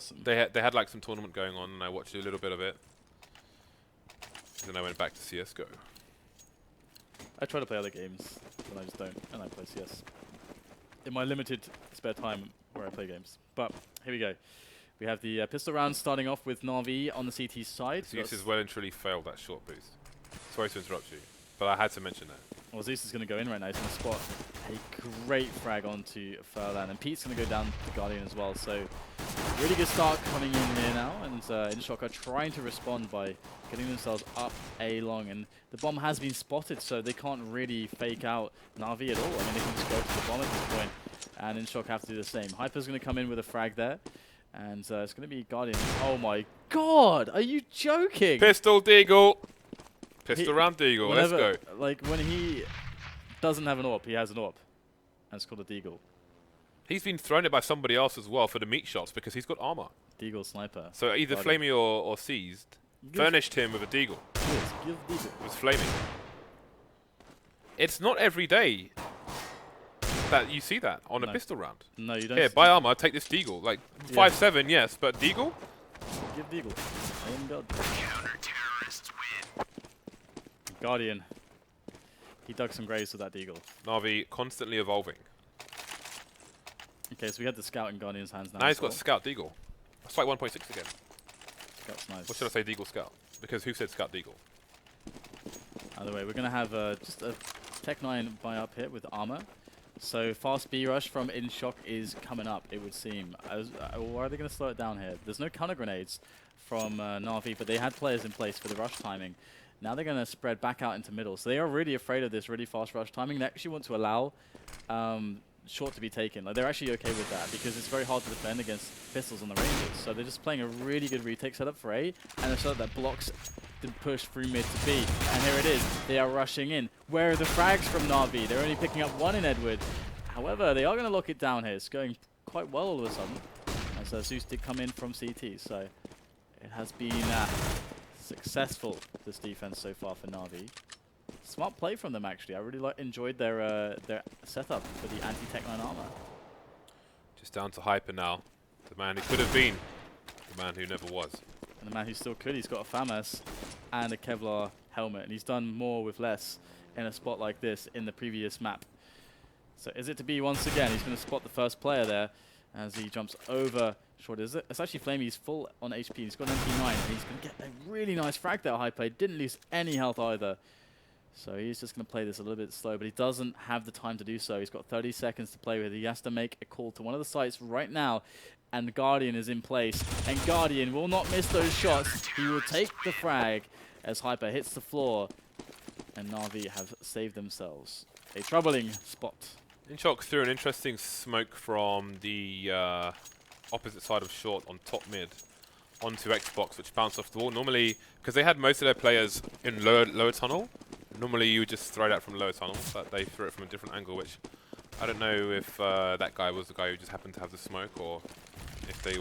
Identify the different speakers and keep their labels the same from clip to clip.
Speaker 1: awesome.
Speaker 2: They had like some tournament going on, and I watched a little bit of it. Then I went back to CSGO.
Speaker 1: I try to play other games, but I just don't, and I play CS. In my limited spare time where I play games. But here we go. We have the pistol round starting off with NaVi on the CT side.
Speaker 2: Zeus has well and truly failed that short boost. Sorry to interrupt you, but I had to mention that.
Speaker 1: Well, Zeus is going to go in right now. He's going to spot a great frag onto Furlan, and Pete's going to go down to Guardian as well. So really good start coming in here now, and iNshock are trying to respond by getting themselves up A long, and the bomb has been spotted, so they can't really fake out NaVi at all. I mean, they can just go to the bomb at this point, and iNshock have to do the same. Hyper's going to come in with a frag there, and it's going to be Guardian. Oh my god, are you joking?
Speaker 2: Pistol Deagle! Pistol round Deagle, let's go.
Speaker 1: Like, when he doesn't have an AWP, he has an AWP, and it's called a Deagle.
Speaker 2: He's been thrown it by somebody else as well for the meat shots because he's got armor.
Speaker 1: Deagle sniper.
Speaker 2: So either Flamey or Seized furnished him with a Deagle.
Speaker 1: Yes, give Deagle.
Speaker 2: It was Flamey. It's not every day that you see that on a pistol round.
Speaker 1: No, you don't.
Speaker 2: Here, buy armor, take this Deagle. Like, 5-7, yes, but Deagle?
Speaker 1: Give Deagle. I am God. Guardian. He dug some graves with that Deagle.
Speaker 2: NaVi constantly evolving.
Speaker 1: Okay, so we had the Scout in Guardian's hands now.
Speaker 2: Now he's got Scout Deagle. That's like 1.6 again.
Speaker 1: Scout's nice.
Speaker 2: Or should I say Deagle Scout? Because who said Scout Deagle?
Speaker 1: Either way, we're going to have just a Tech 9 buy up here with armor. So fast B rush from iNshock is coming up, it would seem. Or are they going to slow it down here? There's no counter grenades from NaVi, but they had players in place for the rush timing. Now they're going to spread back out into middle. So they are really afraid of this really fast rush timing. They actually want to allow short to be taken. Like, they're actually okay with that because it's very hard to defend against pistols on the ranges. So they're just playing a really good retake setup for A, and a setup that blocks the push through mid to B. And here it is. They are rushing in. Where are the frags from NaVi? They're only picking up one in Edward. However, they are going to lock it down here. It's going quite well all of a sudden. As Zeus did come in from CT. So it has been successful, this defense so far for NaVi. Smart play from them, actually. I really enjoyed their setup for the anti-Tech 9 armor.
Speaker 2: Just down to Hyper now. The man who could have been. The man who never was.
Speaker 1: And the man who still could. He's got a FAMAS and a Kevlar helmet. And he's done more with less in a spot like this in the previous map. So is it to be once again? He's going to spot the first player there as he jumps over. Short is it? It's actually Flamey. He's full on HP. He's got an MP9. And he's going to get a really nice frag there. Hyper didn't lose any health either. So he's just going to play this a little bit slow, but he doesn't have the time to do so. He's got 30 seconds to play with. He has to make a call to one of the sites right now, and Guardian is in place. And Guardian will not miss those shots. He will take the frag as Hyper hits the floor, and NaVi have saved themselves a troubling spot.
Speaker 2: iNshock threw an interesting smoke from the opposite side of short on top mid onto Xbox, which bounced off the wall. Normally, because they had most of their players in lower tunnel, normally you would just throw that from lower tunnel, but they threw it from a different angle, which I don't know if that guy was the guy who just happened to have the smoke, or if they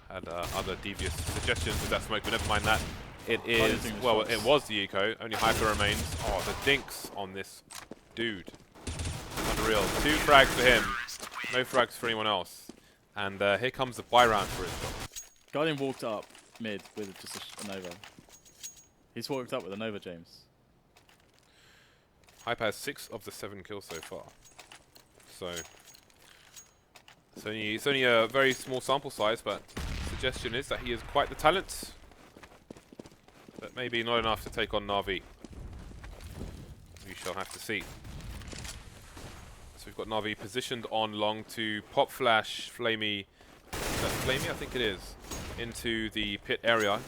Speaker 2: had other devious suggestions with that smoke, but never mind that. It is, well, it was the eco, only Hyper remains. Oh, the dinks on this dude. Unreal. 2 frags for him, no frags for anyone else. And here comes the buy round for iNshock.
Speaker 1: Guardian walked up mid with just a Nova. He's walked up with a Nova, James.
Speaker 2: Hyper has 6 of the 7 kills so far. So it's only a very small sample size, but the suggestion is that he has quite the talent. But maybe not enough to take on NaVi. We shall have to see. So we've got NaVi positioned on long to pop flash Flamey. Is that Flamey? I think it is. Into the pit area.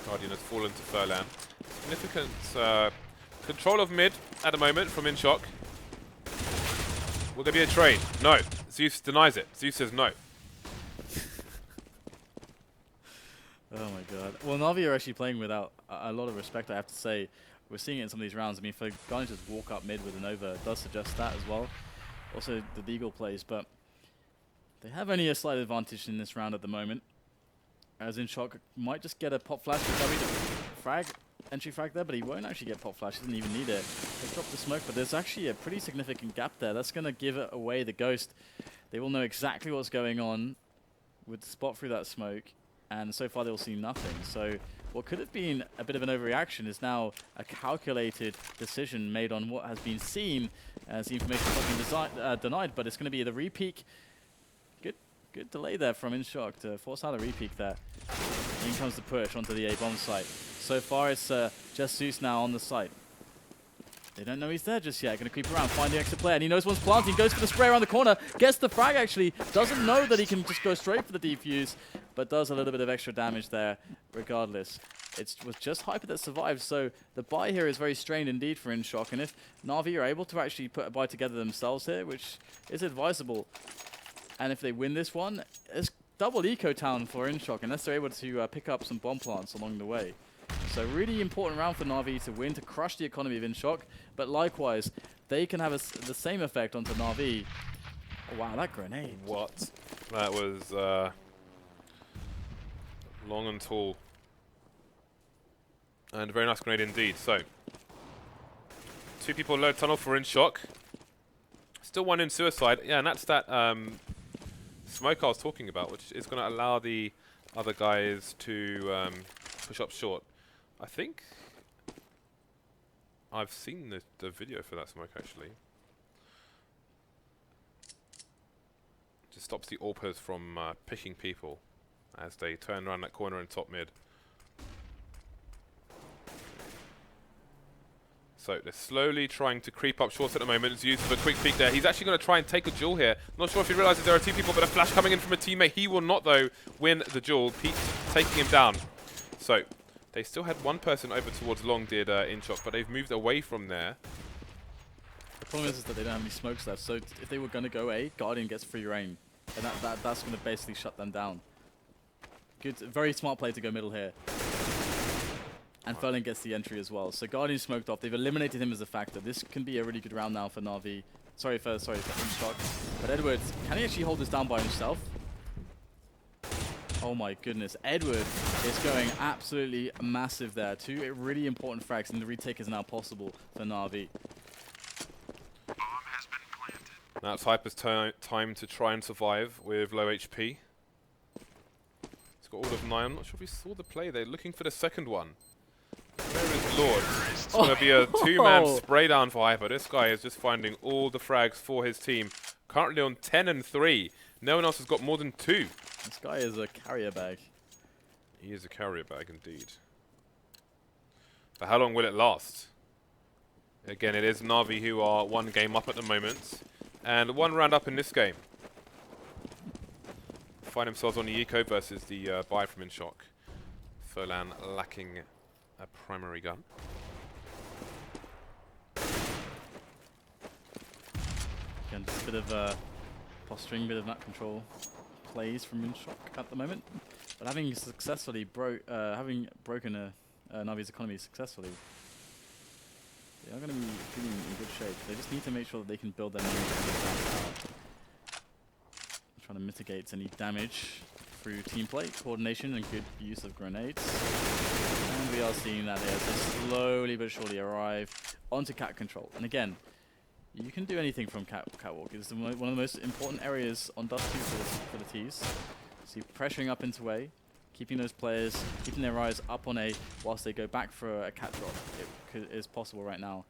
Speaker 2: Guardian has fallen to Furlan. Significant control of mid at the moment from iNshock. Will there be a trade? No. Zeus denies it. Zeus says no.
Speaker 1: Oh my god. Well, NaVi are actually playing without a lot of respect, I have to say. We're seeing it in some of these rounds. I mean, for Guardian to just walk up mid with a Nova does suggest that as well. Also, the Deagle plays, but they have only a slight advantage in this round at the moment. As iNshock might just get a pop flash recovery to frag, entry frag there, but he won't actually get pop flash. He doesn't even need it. They dropped the smoke, but there's actually a pretty significant gap there. That's going to give it away the ghost. They will know exactly what's going on would spot through that smoke, and so far they'll see nothing. So what could have been a bit of an overreaction is now a calculated decision made on what has been seen as the information has been denied, but it's going to be the repeak. Good delay there from iNshock to force out a repeak there. In comes the push onto the A bomb site. So far it's just Zeus now on the site. They don't know he's there just yet. Going to creep around, find the extra player, and he knows one's planting. Goes for the spray around the corner, gets the frag actually. Doesn't know that he can just go straight for the defuse, but does a little bit of extra damage there regardless. It was just Hyper that survived, so the buy here is very strained indeed for iNshock. And if NaVi are able to actually put a buy together themselves here, which is advisable, and if they win this one, it's double eco town for iNshock, unless they're able to pick up some bomb plants along the way. So really important round for NaVi to win, to crush the economy of iNshock, but likewise, they can have the same effect onto NaVi. Oh, wow, that grenade.
Speaker 2: What? That was long and tall. And a very nice grenade indeed. So, 2 people low tunnel for iNshock. Still one in suicide. Yeah, and that's that smoke I was talking about, which is going to allow the other guys to push up short. I think I've seen the video for that smoke actually. Just stops the AWPers from picking people as they turn around that corner in top mid. So they're slowly trying to creep up short at the moment. Zeus with a quick peek there. He's actually going to try and take a duel here. Not sure if he realizes there are 2 people, but a flash coming in from a teammate. He will not, though, win the duel. Pete taking him down. So they still had 1 person over towards long, did iNshock, but they've moved away from there.
Speaker 1: The problem is that they don't have any smokes left, so if they were going to go A, Guardian gets free reign, and that's going to basically shut them down. Good, very smart play to go middle here. And Furling gets the entry as well. So Guardian smoked off. They've eliminated him as a factor. This can be a really good round now for NaVi. Sorry for iNshock. But Edwards, can he actually hold this down by himself? Oh my goodness. Edward is going absolutely massive there. 2 really important frags, and the retake is now possible for NaVi.
Speaker 2: Now it's Hyper's time to try and survive with low HP. He's got all of 9. I'm not sure if he saw the play. They're looking for the second one. Where is Lord? It's going to be a 2-man spray down for Hyper. This guy is just finding all the frags for his team. Currently on 10 and 3. No one else has got more than 2.
Speaker 1: This guy is a carrier bag.
Speaker 2: He is a carrier bag indeed. But how long will it last? Again, it is NaVi who are 1 game up at the moment. And 1 round up in this game. Find themselves on the eco versus the buy from iNshock. Furlan lacking a primary gun.
Speaker 1: Again, just a bit of posturing, bit of nut control plays from iNshock at the moment. But having successfully broken NaVi's economy successfully, they are going to be feeling in good shape. They just need to make sure that they can build their management. Trying to mitigate any damage through team play, coordination, and good use of grenades. And we are seeing that as they slowly but surely arrive onto cat control. And again, you can do anything from catwalk. It's one of the most important areas on Dust 2 for the T's. See, pressuring up into A, keeping those players, keeping their eyes up on A whilst they go back for a cat drop. It is possible right now.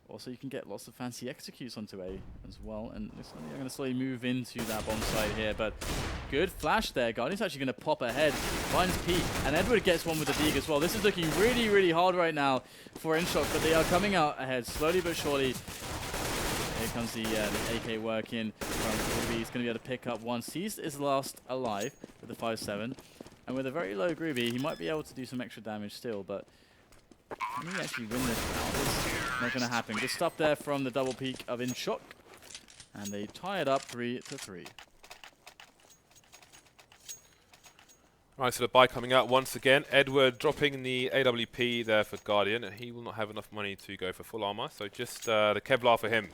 Speaker 1: Also, you can get lots of fancy executes onto A as well, and looks like they're going to slowly move into that bomb site here, but good flash there. Guardian's actually going to pop ahead, finds Pete, and Edward gets one with the Deeg as well. This is looking really, really hard right now for iNshock, but they are coming out ahead slowly but surely. Here comes the AK work in from Groovy. He's going to be able to pick up one. Seized is last alive with the 5-7, and with a very low Groovy, he might be able to do some extra damage still, but can he actually win this round? It's not going to happen. Good stuff there from the double peak of iNshock. And they tie it up 3-3.
Speaker 2: Right, so the buy coming out once again. Edward dropping the AWP there for Guardian. And he will not have enough money to go for full armor. So just the Kevlar for him.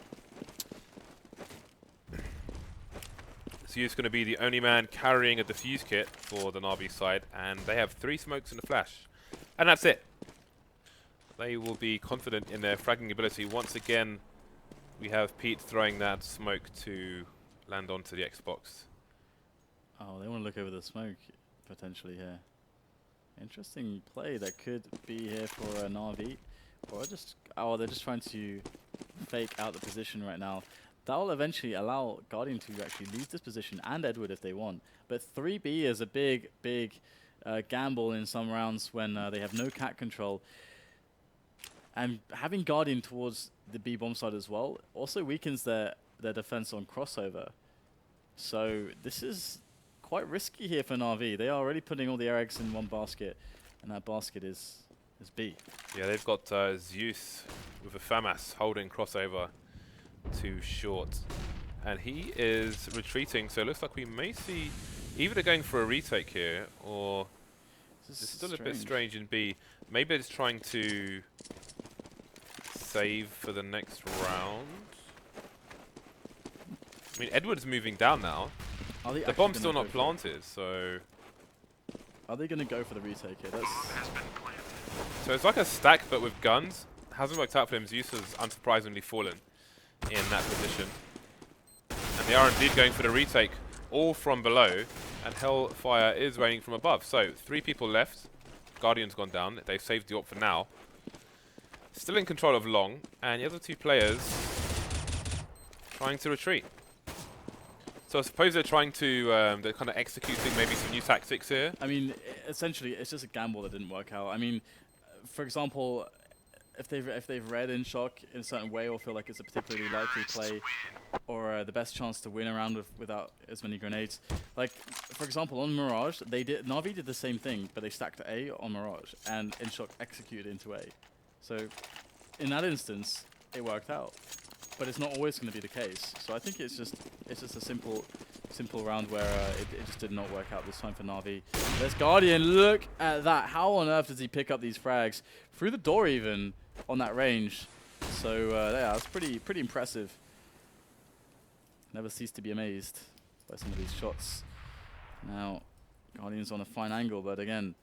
Speaker 2: So he's going to be the only man carrying a defuse kit for the NaVi side. And they have 3 smokes and a flash. And that's it. They will be confident in their fragging ability. Once again, we have Pete throwing that smoke to land onto the Xbox.
Speaker 1: look over the smoke potentially here. Interesting play that could be here for NaVi. Or just, oh, they're just trying to fake out the position right now. That will eventually allow Guardian to actually lose this position, and Edward if they want. But 3B is a big gamble in some rounds when they have no cat control. And having Guardian towards the B bomb side as well also weakens their defense on crossover. So this is quite risky here for NaVi. They are already putting all the air eggs in one basket, and that basket is B.
Speaker 2: Yeah, they've got Zeus with a FAMAS holding crossover to short. And he is retreating, so it looks like we may see either they're going for a retake here, or it's still a bit strange in B. Maybe they're just trying to save for the next round. I mean, Edward's moving down now. The bomb's still not planted, so...
Speaker 1: Are they going to go for the retake here?
Speaker 2: So it's like a stack, but with guns. Hasn't worked out for him. Zeus has unsurprisingly fallen in that position. And they are indeed going for the retake, all from below. And Hellfire is raining from above. So, 3 people left. Guardian's gone down. They've saved the AWP for now. Still in control of Long. And the other 2 players trying to retreat. So I suppose they're trying to, they're kind of executing maybe some new tactics here.
Speaker 1: I mean, essentially, it's just a gamble that didn't work out. I mean, for example, if they've read iNshock in a certain way or feel like it's a particularly likely play or the best chance to win around without as many grenades. Like, for example, on Mirage, NaVi did the same thing, but they stacked A on Mirage, and iNshock executed into A. So, in that instance, it worked out. But it's not always going to be the case. So I think it's just a simple round where it just did not work out this time for NaVi. There's Guardian. Look at that. How on earth does he pick up these frags through the door even on that range? So yeah, that's pretty impressive. Never cease to be amazed by some of these shots. Now Guardian's on a fine angle, but again,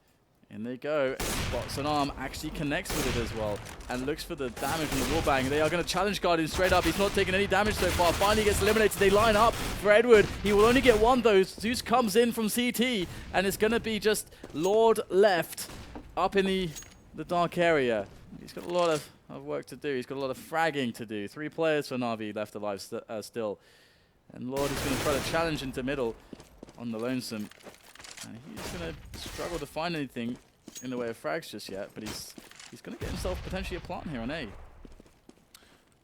Speaker 1: in they go. Spots an arm, actually connects with it as well, and looks for the damage from the wallbang. They are going to challenge Guardian straight up. He's not taking any damage so far. Finally gets eliminated. They line up for Edward. He will only get one though. Zeus comes in from CT, and it's going to be just Lord left up in the dark area. He's got a lot of work to do. He's got a lot of fragging to do. 3 players for NaVi left alive still. And Lord is going to try to challenge into middle on the lonesome. And he's going to struggle to find anything in the way of frags just yet, but he's going to get himself potentially a plant here on A.
Speaker 2: Yeah,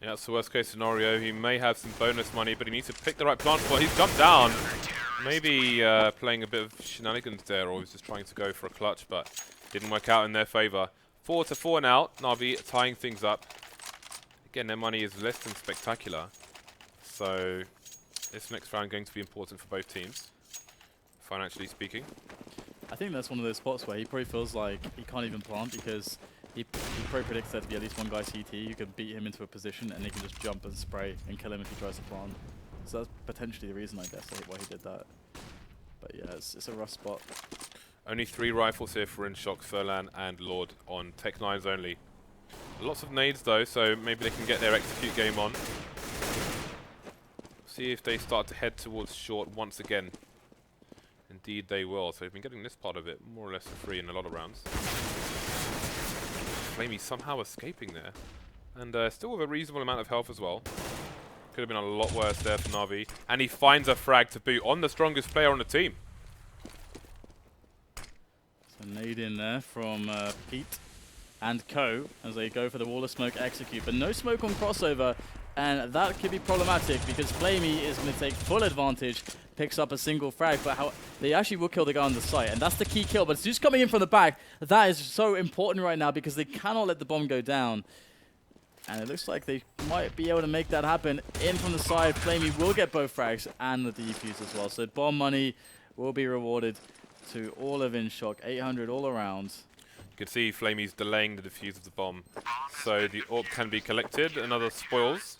Speaker 2: that's the worst case scenario. He may have some bonus money, but he needs to pick the right plant spot. He's jumped down. Maybe playing a bit of shenanigans there, or he's just trying to go for a clutch, but didn't work out in their favor. 4-4 now. NaVi tying things up. Again, their money is less than spectacular. So this next round going to be important for both teams, financially speaking.
Speaker 1: I think that's one of those spots where he probably feels like he can't even plant because he probably predicts there to be at least one guy CT who can beat him into a position and he can just jump and spray and kill him if he tries to plant. So that's potentially the reason, I guess, why he did that. But yeah, it's a rough spot.
Speaker 2: Only 3 rifles here for iNshock, Furlan and Lord on Tech 9s only. Lots of nades though, so maybe they can get their execute game on. See if they start to head towards short once again. Indeed they will, so they've been getting this part of it more or less for free in a lot of rounds. Flamey somehow escaping there. And still with a reasonable amount of health as well. Could have been a lot worse there for NaVi. And he finds a frag to boot on the strongest player on the team.
Speaker 1: So nade in there from Pete and Co as they go for the wall of smoke execute. But no smoke on crossover, and that could be problematic because Flamey is going to take full advantage. Picks up a single frag, but how they actually will kill the guy on the site, and that's the key kill. But Zeus coming in from the back, that is so important right now because they cannot let the bomb go down. And it looks like they might be able to make that happen. In from the side, Flamey will get both frags and the defuse as well. So bomb money will be rewarded to all of iNshock, 800 all around.
Speaker 2: You can see Flamey's delaying the defuse of the bomb, so the AWP can be collected. Another spoils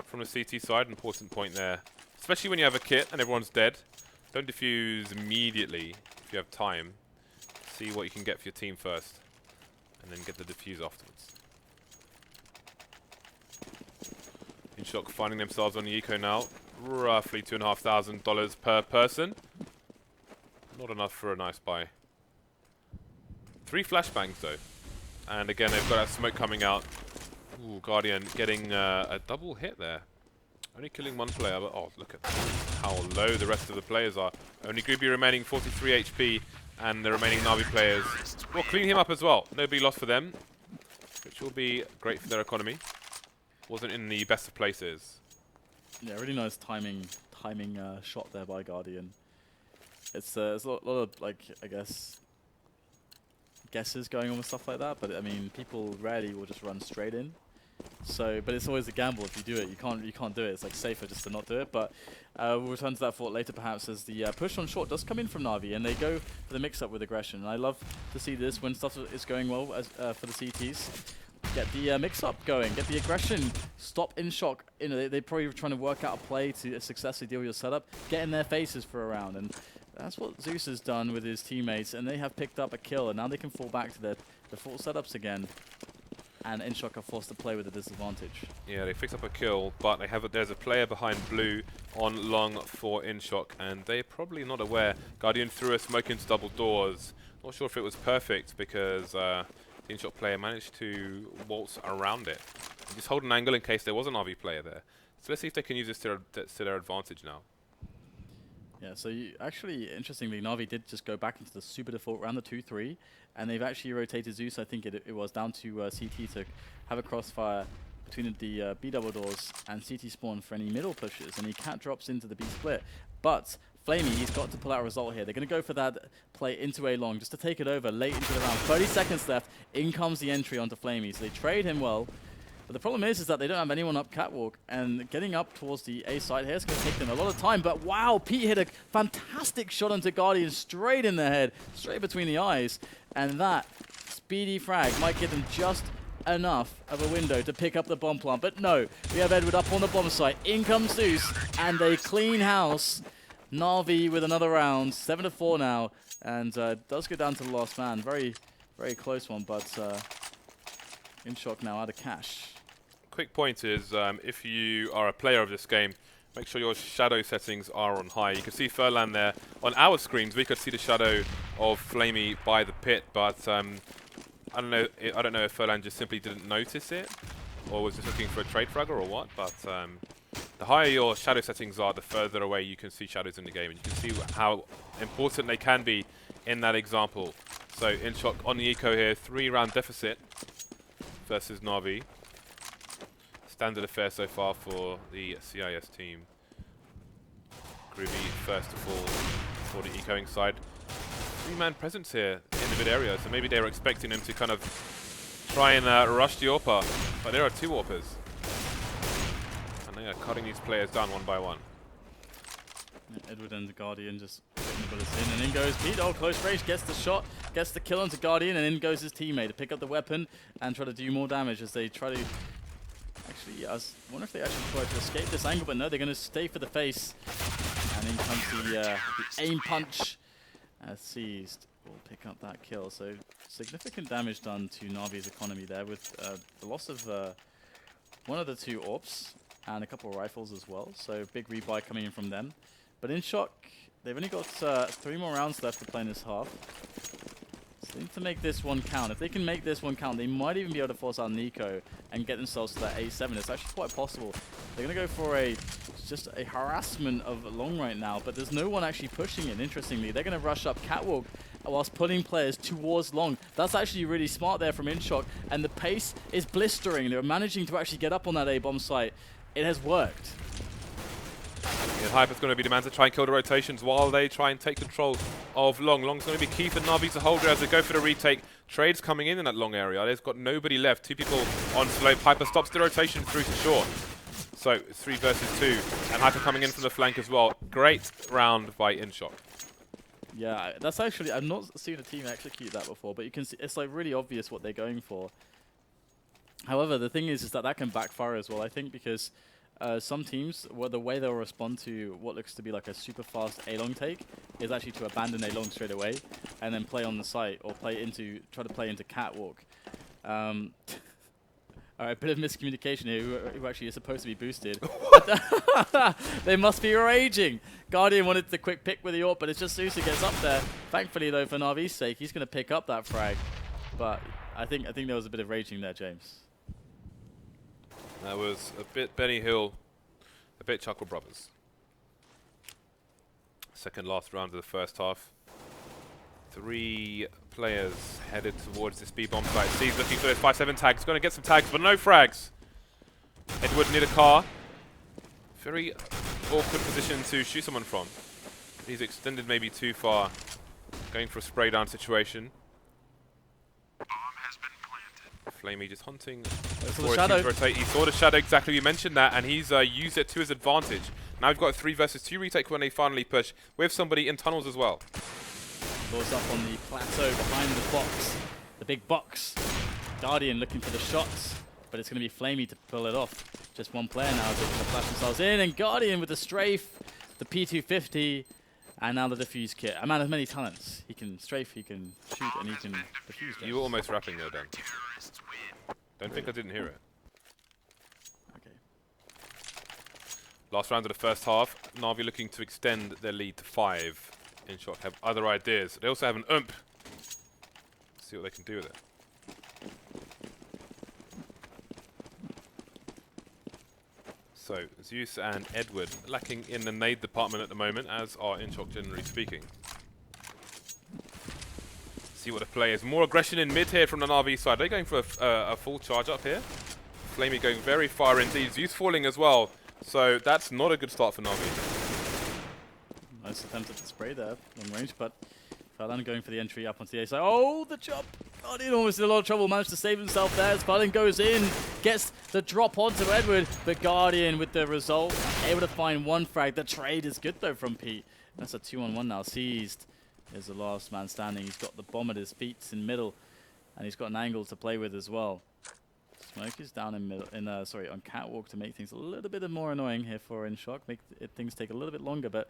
Speaker 2: from the CT side, important point there. Especially when you have a kit and everyone's dead. Don't defuse immediately if you have time. See what you can get for your team first. And then get the defuse afterwards. iNshock finding themselves on the eco now. Roughly $2,500 per person. Not enough for a nice buy. 3 flashbangs though. And again, they've got that smoke coming out. Ooh, Guardian getting a double hit there. Only killing one player, but oh, look at how low the rest of the players are. Only Gooby remaining 43 HP, and the remaining NaVi players will clean him up as well. Nobody lost for them, which will be great for their economy. Wasn't in the best of places.
Speaker 1: Yeah, really nice timing shot there by Guardian. It's there's a lot of, like, I guess, guesses going on with stuff like that, but I mean, people rarely will just run straight in. So, but it's always a gamble if you do it. You can't do it. It's like safer just to not do it. But we'll return to that thought later, perhaps, as the push on short does come in from NaVi, and they go for the mix-up with aggression. And I love to see this when stuff is going well as, for the CTs. Get the mix-up going, get the aggression, stop iNshock. You know, they're probably trying to work out a play to successfully deal with your setup, get in their faces for a round, and that's what Zeus has done with his teammates, and they have picked up a kill, and now they can fall back to their default setups again. And iNshock are forced to play with a disadvantage. Yeah,
Speaker 2: they fix up a kill, but they have there's a player behind blue on long for iNshock, and they're probably not aware. Guardian threw a smoke into double doors. Not sure if it was perfect because the iNshock player managed to waltz around it. And just hold an angle in case there was an NaVi player there. So let's see if they can use this to their advantage now.
Speaker 1: Yeah, so actually, interestingly, NaVi did just go back into the super default round, the 2-3, and they've actually rotated Zeus, I think it was, down to CT to have a crossfire between the B double doors and CT spawn for any middle pushes, and he cat drops into the B split. But Flamey, he's got to pull out a result here. They're going to go for that play into A long, just to take it over late into the round. 30 seconds left, in comes the entry onto Flamey, so they trade him well. But the problem is that they don't have anyone up catwalk, and getting up towards the A side here is going to take them a lot of time. But wow, Pete hit a fantastic shot onto Guardian straight in the head, straight between the eyes. And that speedy frag might give them just enough of a window to pick up the bomb plant. But no, we have Edward up on the bomb site. In comes Zeus, and they clean house. NaVi with another round, 7-4 now, and does go down to the last man. Very, very close one, but iNshock now out of cash.
Speaker 2: Quick point is, if you are a player of this game, make sure your shadow settings are on high. You can see Furlan there. On our screens, we could see the shadow of Flamey by the pit, but I don't know if Furlan just simply didn't notice it, or was just looking for a trade fragger or what. But the higher your shadow settings are, the further away you can see shadows in the game, and you can see how important they can be in that example. So iNshock on the eco here, 3-round deficit versus NaVi. Standard affair so far for the CIS team. Groovy first to fall for the ecoing side. 3-man presence here in the mid area, so maybe they were expecting him to kind of try and rush the AWPer, but there are 2 AWPers. And they are cutting these players down one by one.
Speaker 1: Yeah, Edward and the Guardian just putting the bullets in, and in goes Pete. Oh, close range, gets the shot, gets the kill onto Guardian, and in goes his teammate to pick up the weapon and try to do more damage as they try to... Actually, I wonder if they actually try to escape this angle, but no, they're going to stay for the face. And in comes the aim punch. Seized will pick up that kill. So significant damage done to NaVi's economy there with the loss of one of the 2 AWPs and a couple of rifles as well. So big rebuy coming in from them. But iNshock, they've only got 3 more rounds left to play in this half. So they need to make this one count. If they can make this one count, they might even be able to force out Nico and get themselves to that A7. It's actually quite possible. They're going to go for just a harassment of long right now, but there's no one actually pushing it, interestingly. They're going to rush up catwalk whilst pulling players towards long. That's actually really smart there from iNshock, and the pace is blistering. They're managing to actually get up on that A-bomb site. It has worked.
Speaker 2: Yeah, Hyper's going to be the man to try and kill the rotations while they try and take control of long. Long's going to be key for NaVi to hold as they go for the retake. Trades coming in that long area. They've got nobody left. 2 people on slope. Hyper stops the rotation through to short. So 3 versus 2. And Hyper coming in from the flank as well. Great round by iNshock.
Speaker 1: Yeah, that's actually... I've not seen a team execute that before, but you can see it's like really obvious what they're going for. However, the thing is that can backfire as well, I think, because... some teams, the way they'll respond to what looks to be like a super fast A-long take is actually to abandon A-long straight away and then play on the site or try to play into catwalk. All right, bit of miscommunication here. Who actually is supposed to be boosted? They must be raging. Guardian wanted the quick pick with the AWP, but it's just Zeus who gets up there. Thankfully, though, for NaVi's sake, he's going to pick up that frag. But I think there was a bit of raging there, James.
Speaker 2: That was a bit Benny Hill, a bit Chuckle Brothers. Second last round of the first half. 3 players headed towards this B-bomb site. Steve's looking for those 5-7 tags. Going to get some tags, but no frags. Edward near the car. Very awkward position to shoot someone from. He's extended maybe too far. Going for a spray down situation. Flamey just hunting for a team to rotate. He saw the shadow exactly. You mentioned that, and he's used it to his advantage. Now we've got a 3 versus 2 retake when they finally push with somebody in tunnels as well.
Speaker 1: Goes up on the plateau behind the box, the big box. Guardian looking for the shots, but it's going to be Flamey to pull it off. Just one player now taking the flash themselves in, and Guardian with the strafe, the P250, and now the defuse kit. A man of many talents. He can strafe, he can shoot, and he can defuse.
Speaker 2: You were almost rapping there, Dan. Don't think I didn't hear it.
Speaker 1: Okay.
Speaker 2: Last round of the first half. NaVi looking to extend their lead to 5. iNshock have other ideas. They also have an UMP. See what they can do with it. So, Zeus and Edward lacking in the nade department at the moment, as are iNshock generally speaking. See what the play is. More aggression in mid here from the NaVi side. They're going for a full charge up here. Flamey going very far indeed. Zeus falling as well. So that's not a good start for NaVi.
Speaker 1: Nice attempt at the spray there, long range, but Farlan going for the entry up onto the A side. Oh, the jump! Guardian almost in a lot of trouble, managed to save himself there as Farlan goes in, gets the drop onto Edward, but Guardian with the result, able to find 1 frag. The trade is good though from Pete. That's a 2-on-1 now, seized. There's the last man standing. He's got the bomb at his feet in middle, and he's got an angle to play with as well. Smoke is down in middle, on catwalk to make things a little bit more annoying here for iNshock, make things take a little bit longer, but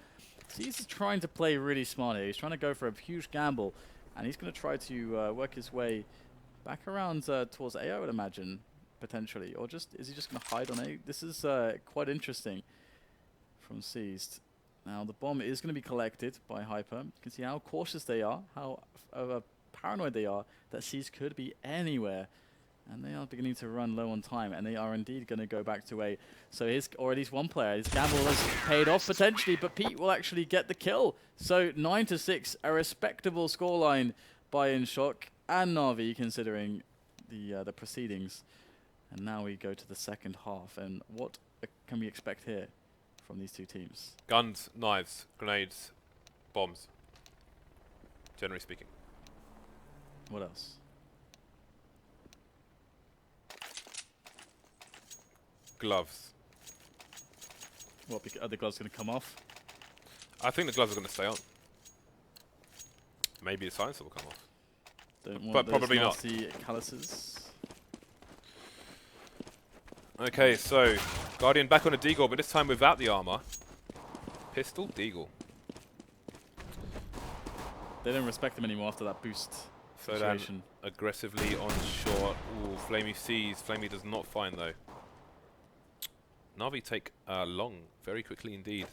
Speaker 1: he's trying to play really smart here. He's trying to go for a huge gamble, and he's going to try to work his way back around towards A, I would imagine, potentially, or just is he just going to hide on A? This is quite interesting from Seized. Now the bomb is going to be collected by Hyper. You can see how cautious they are, how paranoid they are, that Seized could be anywhere. And they are beginning to run low on time, and they are indeed going to go back to A. So or at least one player, his gamble has paid off potentially, but Pete will actually get the kill. So 9-6, a respectable scoreline by iNshock and NaVi, considering the proceedings. And now we go to the second half, and what can we expect here from these two teams?
Speaker 2: Guns, knives, grenades, bombs. Generally speaking.
Speaker 1: What else?
Speaker 2: Gloves.
Speaker 1: What, are the gloves going to come off?
Speaker 2: I think the gloves are going to stay on. Maybe the silencer will come off.
Speaker 1: But
Speaker 2: probably not.
Speaker 1: Calluses.
Speaker 2: Okay, so Guardian back on a Deagle, but this time without the armor. Pistol, Deagle.
Speaker 1: They don't respect him anymore after that boost situation.
Speaker 2: Aggressively on short. Ooh, Flamey sees. Flamey does not find though. NaVi take long very quickly indeed.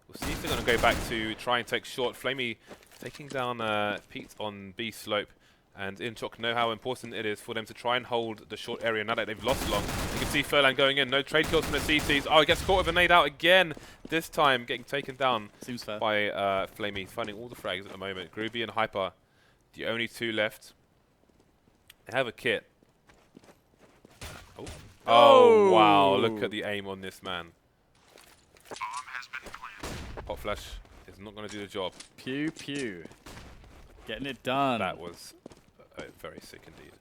Speaker 2: We'll see if they're going to go back to try and take short. Flamey taking down Pete on B slope, and iNshock know how important it is for them to try and hold the short area now that they've lost long. You can see Furlan going in. No trade kills from the CTs. Oh, he gets caught with a nade out again. This time getting taken down
Speaker 1: Seems fair.
Speaker 2: by Flamey, finding all the frags at the moment. Groovy and Hyper, the only 2 left. They have a kit. Oh. Oh, wow, look at the aim on this man. Hot flash is not going to do the job.
Speaker 1: Pew, pew. Getting it done.
Speaker 2: That was very sick indeed.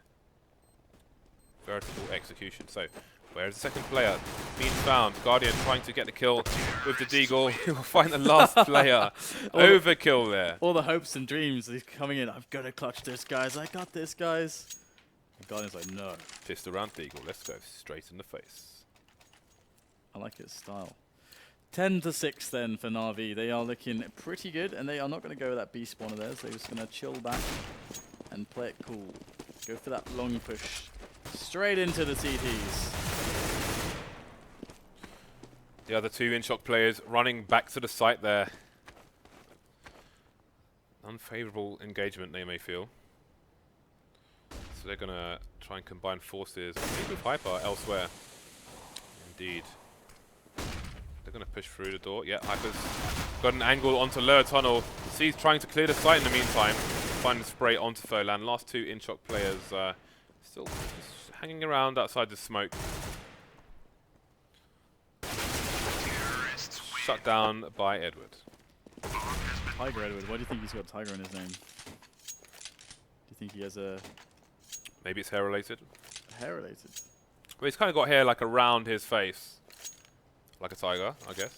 Speaker 2: Veritable execution. So, where's the second player? Being found. Guardian trying to get the kill with the Deagle. He will find the last player. Overkill there.
Speaker 1: All the hopes and dreams. He's coming in. I've got to clutch this, guys. I got this, guys. Guardian's like, no.
Speaker 2: Pissed around Deagle. Let's go straight in the face.
Speaker 1: I like his style. 10-6 then for NaVi. They are looking pretty good, and they are not going to go with that B spawn of theirs. They're just going to chill back and play it cool. Go for that long push Straight into the CTs.
Speaker 2: The other two InShock players running back to the site there. Unfavorable engagement, they may feel. So they're going to try and combine forces. I think with Hyper elsewhere. Indeed. They're going to push through the door. Yeah, Hyper's got an angle onto lower tunnel. C's trying to clear the site in the meantime. Find the spray onto Folan. Last two InShock players still just hanging around outside the smoke. Shut down by Edward.
Speaker 1: Tiger Edward. Why do you think he's got Tiger in his name? Do you think he has a
Speaker 2: Maybe it's hair related.
Speaker 1: hair related?
Speaker 2: Well, he's kind of got hair like around his face. Like a tiger, I guess.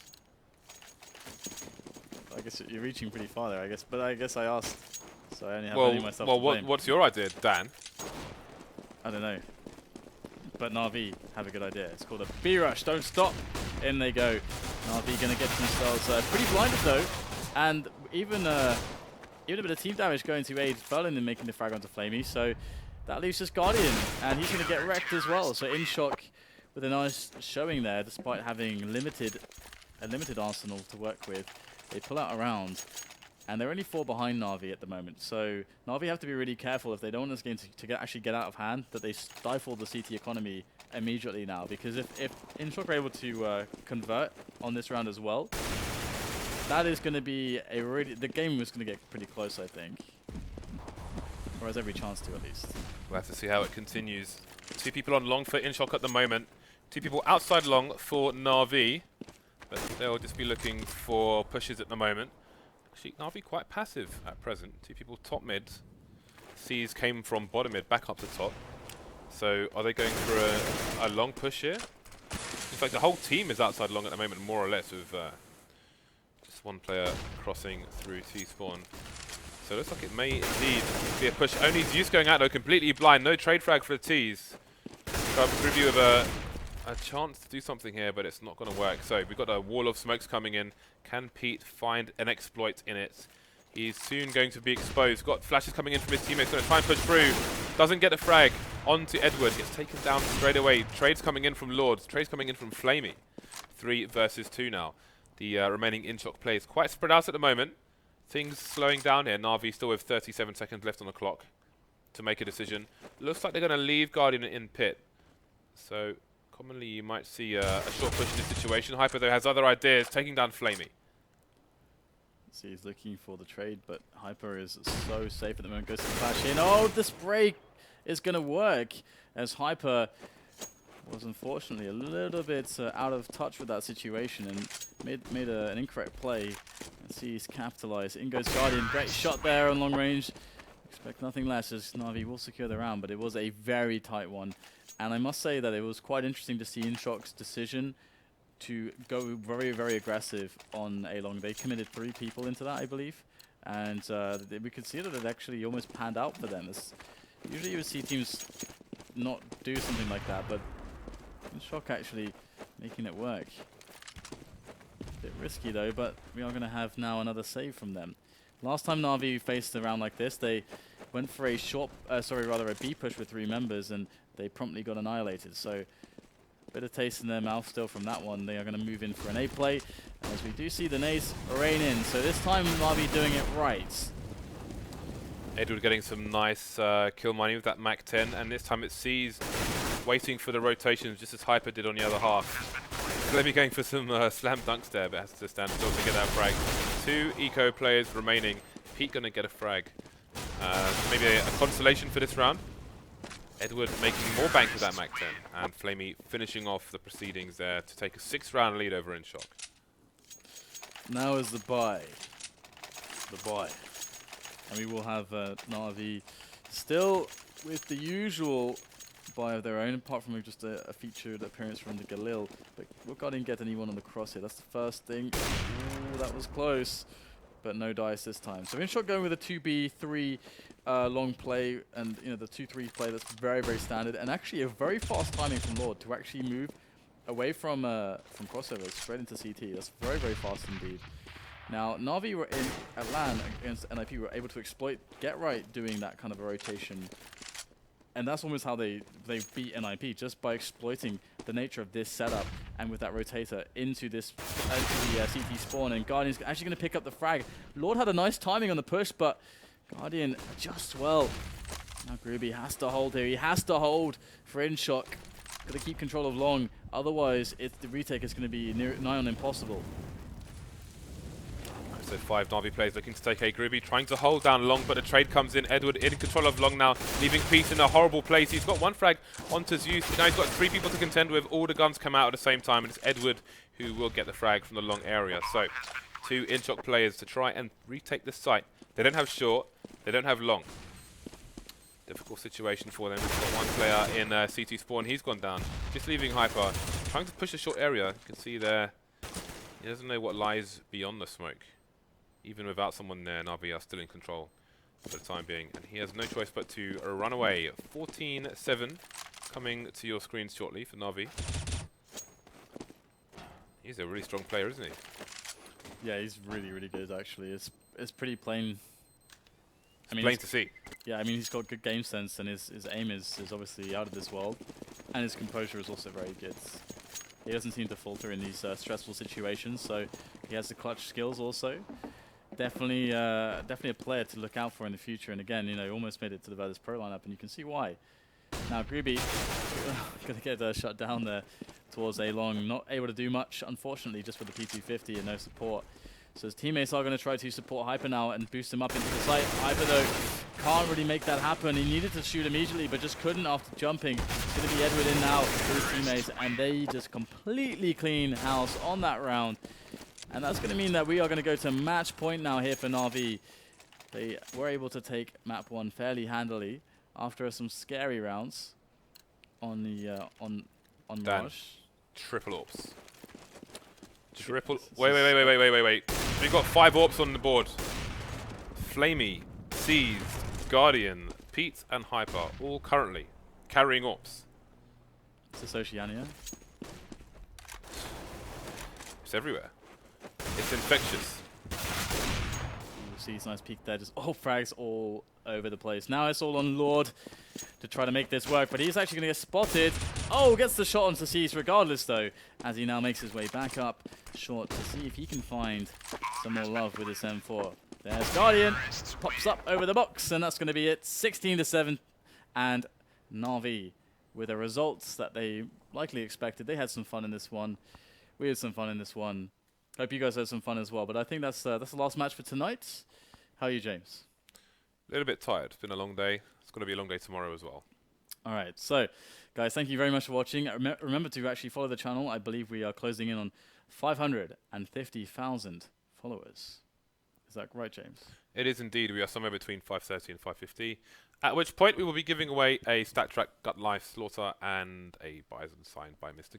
Speaker 1: I guess you're reaching pretty far there, I guess. But I guess I asked, so I only have only myself
Speaker 2: well,
Speaker 1: to blame.
Speaker 2: what's your idea, Dan?
Speaker 1: I don't know. But NaVi have a good idea. It's called a B-Rush. Don't stop. In they go. NaVi going to get themselves pretty blinded, though. And even a bit of team damage going to aid Berlin in making the frag onto Flamey. So that leaves just Guardian. And he's going to get wrecked as well. So iNshock with a nice showing there, despite having a limited arsenal to work with. They pull out a round. And they're only 4 behind NaVi at the moment. So NaVi have to be really careful if they don't want this game to actually get out of hand, that they stifle the CT economy immediately now. Because if iNshock are able to convert on this round as well, that is going to be the game is going to get pretty close, I think. Or has every chance to, at least.
Speaker 2: We'll have to see how it continues. 2 people on long for iNshock at the moment. 2 people outside long for NaVi. But they'll just be looking for pushes at the moment. Actually, NaVi quite passive at present. 2 people top mid. C's came from bottom mid back up to top. So are they going for a long push here? In fact, the whole team is outside long at the moment, more or less, with just one player crossing through T-spawn. So it looks like it may indeed be a push. Only Zeus going out though, completely blind. No trade frag for the T's. Preview of a chance to do something here, but it's not going to work. So we've got a wall of smokes coming in. Can Pete find an exploit in it? He's soon going to be exposed. Got flashes coming in from his teammates. Going to try and push through. Doesn't get a frag. Onto Edward. Gets taken down straight away. Trades coming in from Lords. Trades coming in from Flamey. 3 versus 2 now. The remaining InShock plays quite spread out at the moment. Things slowing down here. NaVi still with 37 seconds left on the clock to make a decision. Looks like they're going to leave Guardian in pit. So commonly you might see a short push in this situation. Hyper though has other ideas, taking down Flamey.
Speaker 1: See, he's looking for the trade, but Hyper is so safe at the moment. Goes to flash in. Oh, the spray is going to work, as Hyper was unfortunately a little bit out of touch with that situation and made an incorrect play. And C's capitalized. In goes Guardian. Great shot there on long range. Expect nothing less as NaVi will secure the round, but it was a very tight one. And I must say that it was quite interesting to see iNshock's decision to go very, very aggressive on A long. They committed 3 people into that, I believe. And we could see that it actually almost panned out for them. Usually you would see teams not do something like that, but iNshock actually making it work. A bit risky though, but we are going to have now another save from them. Last time NaVi faced a round like this, they went for a a B push with 3 members, and they promptly got annihilated. So a bit of taste in their mouth still from that one. They are going to move in for an A play, as we do see the nades rain in. So this time NaVi doing it right.
Speaker 2: Edward getting some nice kill money with that Mach 10, and this time it sees waiting for the rotations just as Hyper did on the other half. Flemmy going for some slam dunks there, but has to stand still to get that frag. 2 eco players remaining. Pete going to get a frag. Maybe a consolation for this round. Edward making more bank with that Mach 10, and Flamey finishing off the proceedings there to take a 6-round lead over iNshock.
Speaker 1: Now is the buy. And we will have NaVi still with the usual buy of their own, apart from just a featured appearance from the Galil. But will Guardian get anyone on the cross here? That's the first thing. Ooh, that was close, but no dice this time. So iNshock going with a 2B3 long play, and the 2-3 play that's very, very standard, and actually a very fast timing from Lord to actually move away from crossovers straight into CT. That's very, very fast indeed. Now, NaVi were in at LAN against NIP, were able to exploit Get Right doing that kind of a rotation And that's almost how they beat NIP, just by exploiting the nature of this setup and with that rotator into this into the CT spawn. And Guardian's actually going to pick up the frag. Lord had a nice timing on the push, but Guardian just well. Now Groovy has to hold here. He has to hold for InShock. Got to keep control of Long. Otherwise, the retake is going to be nigh on impossible.
Speaker 2: So 5 NaVi players looking to take a Groovy, trying to hold down Long, but the trade comes in. Edward in control of Long now, leaving Peace in a horrible place. He's got one frag onto Zeus, but now he's got 3 people to contend with. All the guns come out at the same time, and it's Edward who will get the frag from the Long area. So 2 InShock players to try and retake the site. They don't have short, they don't have Long. Difficult situation for them. We've got one player in CT spawn, he's gone down. Just leaving Hyper, trying to push a short area. You can see there, he doesn't know what lies beyond the smoke. Even without someone there, NaVi are still in control for the time being. And he has no choice but to run away. 14-7 coming to your screens shortly for NaVi. He's a really strong player, isn't he?
Speaker 1: Yeah, he's really, really good, actually. It's pretty plain.
Speaker 2: I mean, plain to see.
Speaker 1: Yeah, I mean, he's got good game sense, and his aim is obviously out of this world. And his composure is also very good. He doesn't seem to falter in these stressful situations, so he has the clutch skills also. Definitely a player to look out for in the future. And again, you know, almost made it to the Virtus Pro lineup, and you can see why. Now, Groovy going to get shut down there towards A-Long. Not able to do much, unfortunately, just with the P250 and no support. So his teammates are going to try to support Hyper now and boost him up into the site. Hyper, though, can't really make that happen. He needed to shoot immediately, but just couldn't after jumping. It's going to be Edward in now with his teammates, and they just completely clean house on that round. And that's going to mean that we are going to go to match point now here for NaVi. They were able to take map 1 fairly handily after some scary rounds on the on Rush.
Speaker 2: Triple AWPs. Wait. We've got 5 AWPs on the board. Flamey, Seized, Guardian, Pete, and Hyper, all currently carrying AWPs.
Speaker 1: Is this Oceania?
Speaker 2: It's everywhere. It's infectious.
Speaker 1: Ooh, Seized, nice peek there. Just all frags all over the place. Now it's all on Lord to try to make this work, but he's actually going to get spotted. Oh, gets the shot onto Seized regardless, though, as he now makes his way back up short to see if he can find some more love with his M4. There's Guardian, pops up over the box, and that's going to be it. 16-7, and NaVi with the results that they likely expected. They had some fun in this one. We had some fun in this one. Hope you guys had some fun as well. But I think that's the last match for tonight. How are you, James?
Speaker 2: A little bit tired. It's been a long day. It's going to be a long day tomorrow as well.
Speaker 1: All right. So, guys, thank you very much for watching. Remember to actually follow the channel. I believe we are closing in on 550,000 followers. Is that right, James?
Speaker 2: It is indeed. We are somewhere between 530 and 550. At which point we will be giving away a StatTrak Gut Life Slaughter and a Bison signed by Mr.